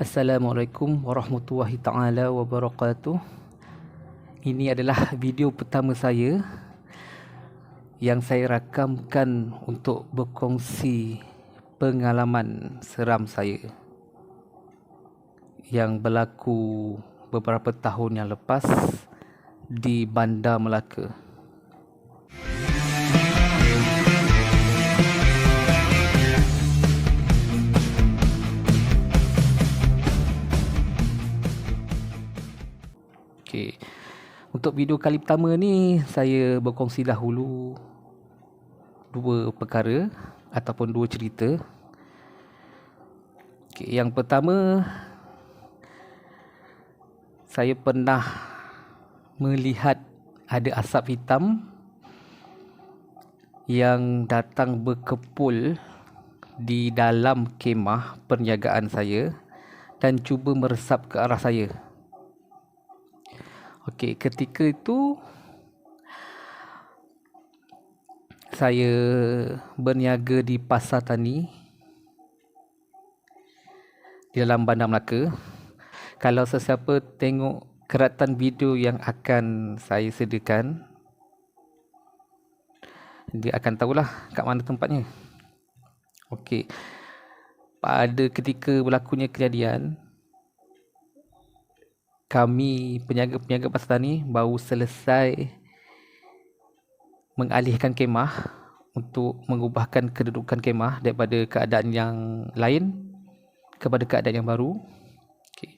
Assalamualaikum warahmatullahi taala wabarakatuh. Ini adalah video pertama saya yang saya rakamkan untuk berkongsi pengalaman seram saya yang berlaku beberapa tahun yang lepas di Bandar Melaka. Okey. Untuk video kali pertama ni, saya berkongsi dahulu dua perkara ataupun dua cerita. Okey, yang pertama, saya pernah melihat ada asap hitam yang datang berkepul di dalam kemah perniagaan saya dan cuba meresap ke arah saya. Okey, ketika itu saya berniaga di Pasar Tani di dalam Bandar Melaka. Kalau sesiapa tengok keratan video yang akan saya sediakan, dia akan tahulah kat mana tempatnya. Okey, pada ketika berlakunya kejadian, kami peniaga-peniaga Pasar Tani baru selesai mengalihkan kemah untuk mengubahkan kedudukan kemah daripada keadaan yang lain kepada keadaan yang baru. Okay.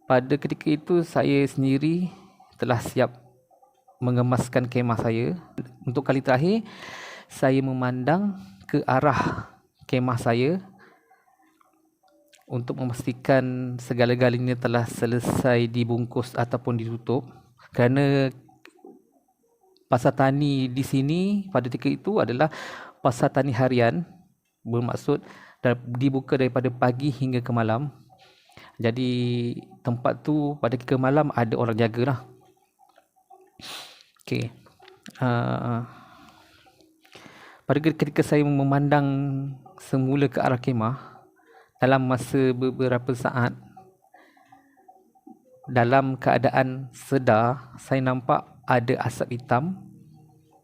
Pada ketika itu saya sendiri telah siap mengemaskan kemah saya. Untuk kali terakhir, saya memandang ke arah kemah saya untuk memastikan segala-galanya telah selesai dibungkus ataupun ditutup. Kerana Pasar Tani di sini pada ketika itu adalah Pasar Tani harian, bermaksud dibuka daripada pagi hingga ke malam. Jadi tempat tu pada ketika malam ada orang jagalah. Okey. Pada ketika saya memandang semula ke arah kemah, dalam masa beberapa saat, dalam keadaan sedar, saya nampak ada asap hitam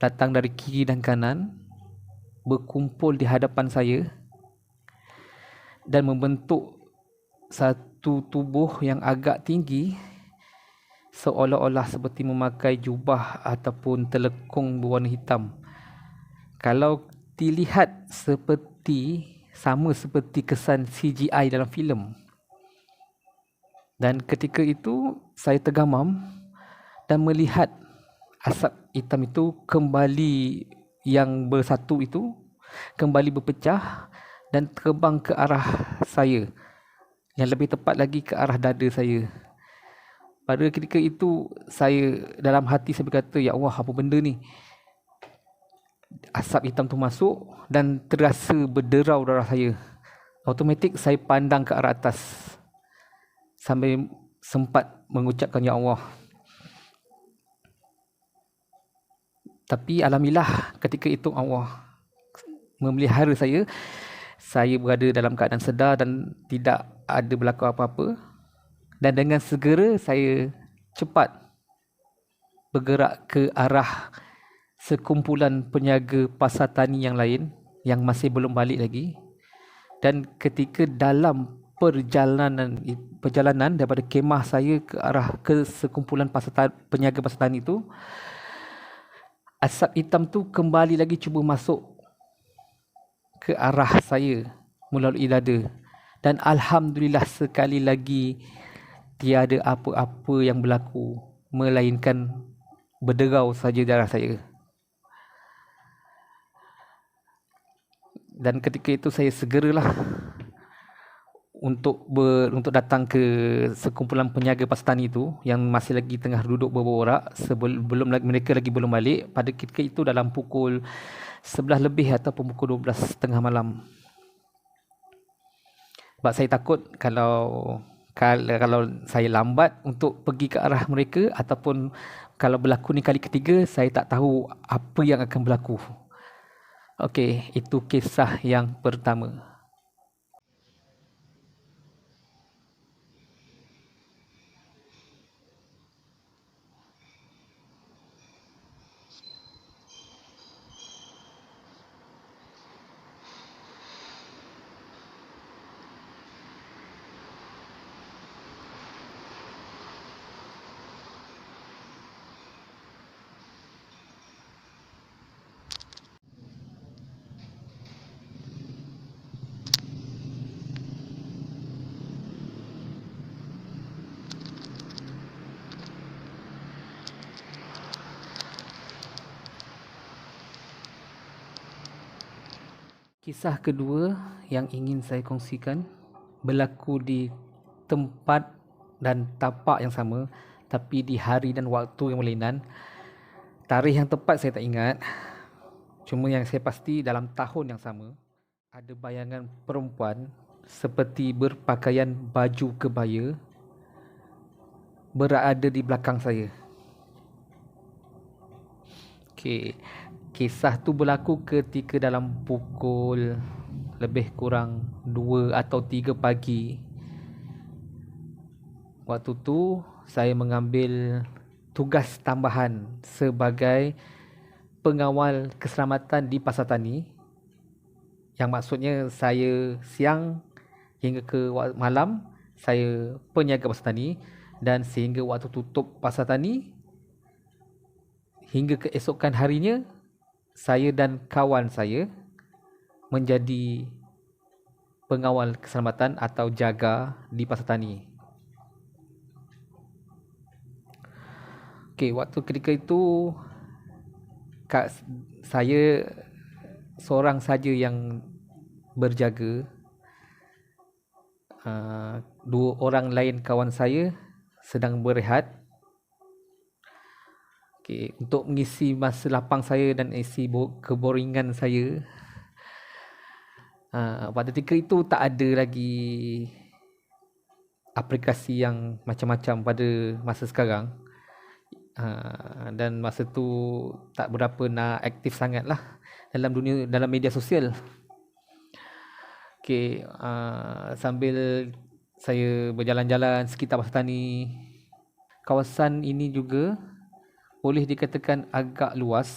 datang dari kiri dan kanan, berkumpul di hadapan saya dan membentuk satu tubuh yang agak tinggi, seolah-olah seperti memakai jubah ataupun telekung berwarna hitam. Kalau dilihat sama seperti kesan CGI dalam filem. Dan ketika itu saya tergamam dan melihat asap hitam itu kembali, yang bersatu itu kembali berpecah dan terbang ke arah saya, yang lebih tepat lagi ke arah dada saya. Pada ketika itu saya dalam hati saya berkata, ya Allah, apa benda ni? Asap hitam tu masuk dan terasa berderau darah saya. Automatik saya pandang ke arah atas sambil sempat mengucapkan ya Allah. Tapi alhamdulillah ketika itu Allah memelihara saya. Saya berada dalam keadaan sedar dan tidak ada berlaku apa-apa. Dan dengan segera saya cepat bergerak ke arah sekumpulan peniaga Pasar Tani yang lain yang masih belum balik lagi. Dan ketika dalam perjalanan daripada kemah saya ke sekumpulan peniaga Pasar Tani itu, asap hitam tu kembali lagi cuba masuk ke arah saya melalui dada. Dan alhamdulillah sekali lagi tiada apa-apa yang berlaku, melainkan berderau saja darah saya. Dan ketika itu saya segeralah untuk datang ke sekumpulan peniaga Pasar Tani itu yang masih lagi tengah duduk berborak, mereka lagi belum balik. Pada ketika itu dalam pukul 11 lebih ataupun pukul 12.30 malam. Sebab saya takut kalau saya lambat untuk pergi ke arah mereka, ataupun kalau berlaku ni kali ketiga, saya tak tahu apa yang akan berlaku. Okey, itu kisah yang pertama. Kisah kedua yang ingin saya kongsikan berlaku di tempat dan tapak yang sama, tapi di hari dan waktu yang berlainan. Tarikh yang tepat saya tak ingat. Cuma yang saya pasti dalam tahun yang sama, ada bayangan perempuan seperti berpakaian baju kebaya berada di belakang saya. Okey, kisah tu berlaku ketika dalam pukul lebih kurang 2 atau 3 pagi. Waktu tu saya mengambil tugas tambahan sebagai pengawal keselamatan di pasar tani, yang maksudnya saya siang hingga ke malam saya peniaga pasar tani, dan sehingga waktu tutup pasar tani hingga keesokan harinya saya dan kawan saya menjadi pengawal keselamatan atau jaga di pasar tani. Okey, waktu ketika itu saya seorang saja yang berjaga. Dua orang lain kawan saya sedang berehat. Okay, untuk mengisi masa lapang saya dan isi keboringan saya, pada ketika itu tak ada lagi aplikasi yang macam-macam pada masa sekarang. Dan masa tu tak berapa nak aktif sangat lah dalam media sosial. Okay, sambil saya berjalan-jalan sekitar pasar tani, kawasan ini juga boleh dikatakan agak luas,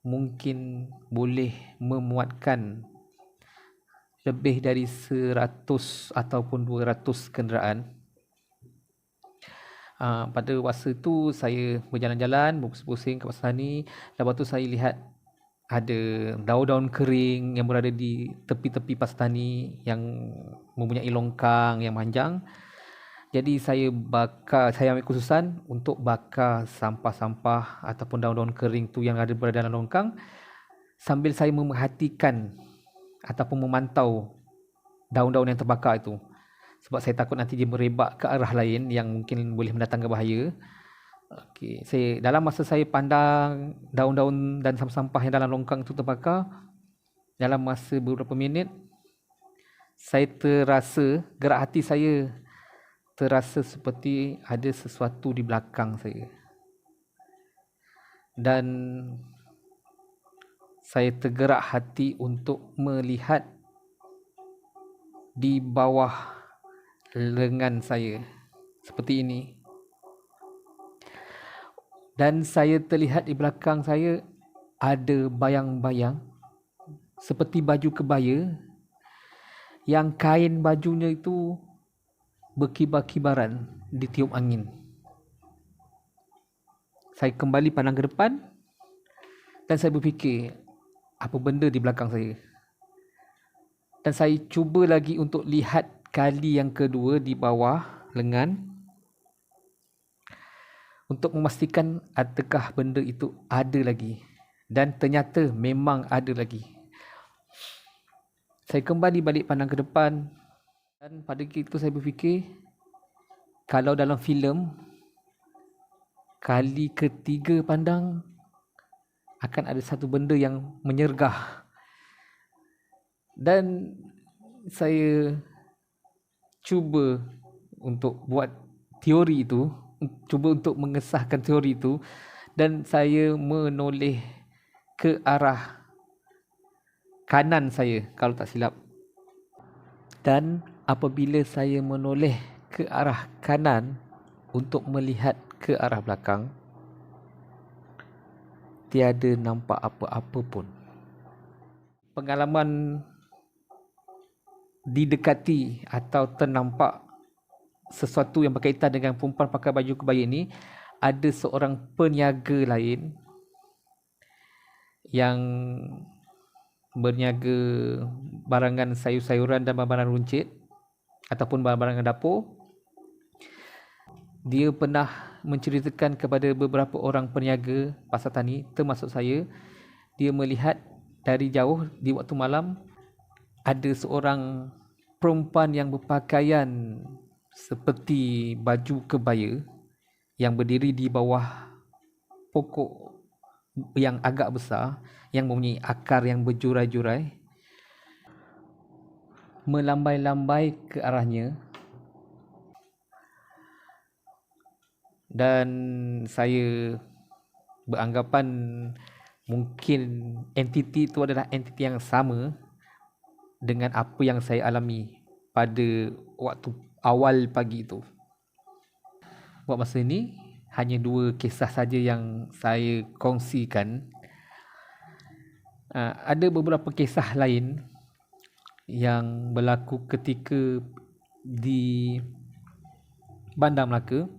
mungkin boleh memuatkan lebih dari 100 ataupun 200 kenderaan. Pada masa itu saya berjalan-jalan, berpusing-pusing ke pasar tani. Lepas tu saya lihat ada daun-daun kering yang berada di tepi-tepi pasar tani yang mempunyai longkang yang panjang. Jadi saya ambil khususan untuk bakar sampah-sampah ataupun daun-daun kering tu yang ada berada dalam longkang, sambil saya memerhatikan ataupun memantau daun-daun yang terbakar itu. Sebab saya takut nanti dia merebak ke arah lain yang mungkin boleh mendatangkan bahaya. Okey, dalam masa saya pandang daun-daun dan sampah-sampah yang dalam longkang itu terbakar, dalam masa beberapa minit, saya terasa, gerak hati saya terasa seperti ada sesuatu di belakang saya. Dan saya tergerak hati untuk melihat di bawah lengan saya seperti ini. Dan saya terlihat di belakang saya ada bayang-bayang seperti baju kebaya yang kain bajunya itu berkibar-kibaran ditiup angin. Saya kembali pandang ke depan dan saya berfikir, apa benda di belakang saya? Dan saya cuba lagi untuk lihat kali yang kedua di bawah lengan untuk memastikan adakah benda itu ada lagi. Dan ternyata memang ada lagi. Saya kembali balik pandang ke depan dan pada ketika itu saya berfikir, kalau dalam filem kali ketiga pandang akan ada satu benda yang menyergah. Dan saya cuba untuk buat teori itu, cuba untuk mengesahkan teori itu, dan saya menoleh ke arah kanan saya kalau tak silap. Dan apabila saya menoleh ke arah kanan untuk melihat ke arah belakang, tiada nampak apa-apa pun. Pengalaman didekati atau ternampak sesuatu yang berkaitan dengan perempuan pakai baju kebaya ini, ada seorang peniaga lain yang berniaga barangan sayur-sayuran dan barang-barang runcit ataupun barang-barang dapur. Dia pernah menceritakan kepada beberapa orang peniaga pasar tani termasuk saya, dia melihat dari jauh di waktu malam ada seorang perempuan yang berpakaian seperti baju kebaya yang berdiri di bawah pokok yang agak besar yang mempunyai akar yang berjurai-jurai, melambai-lambai ke arahnya, dan saya beranggapan mungkin entiti itu adalah entiti yang sama dengan apa yang saya alami pada waktu awal pagi itu. Buat masa ini, hanya 2 kisah saja yang saya kongsikan. Ada beberapa kisah lain yang berlaku ketika di Bandar Melaka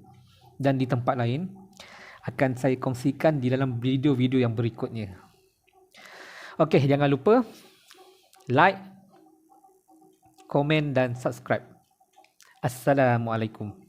dan di tempat lain akan saya kongsikan di dalam video-video yang berikutnya. Okey, jangan lupa like, komen dan subscribe. Assalamualaikum.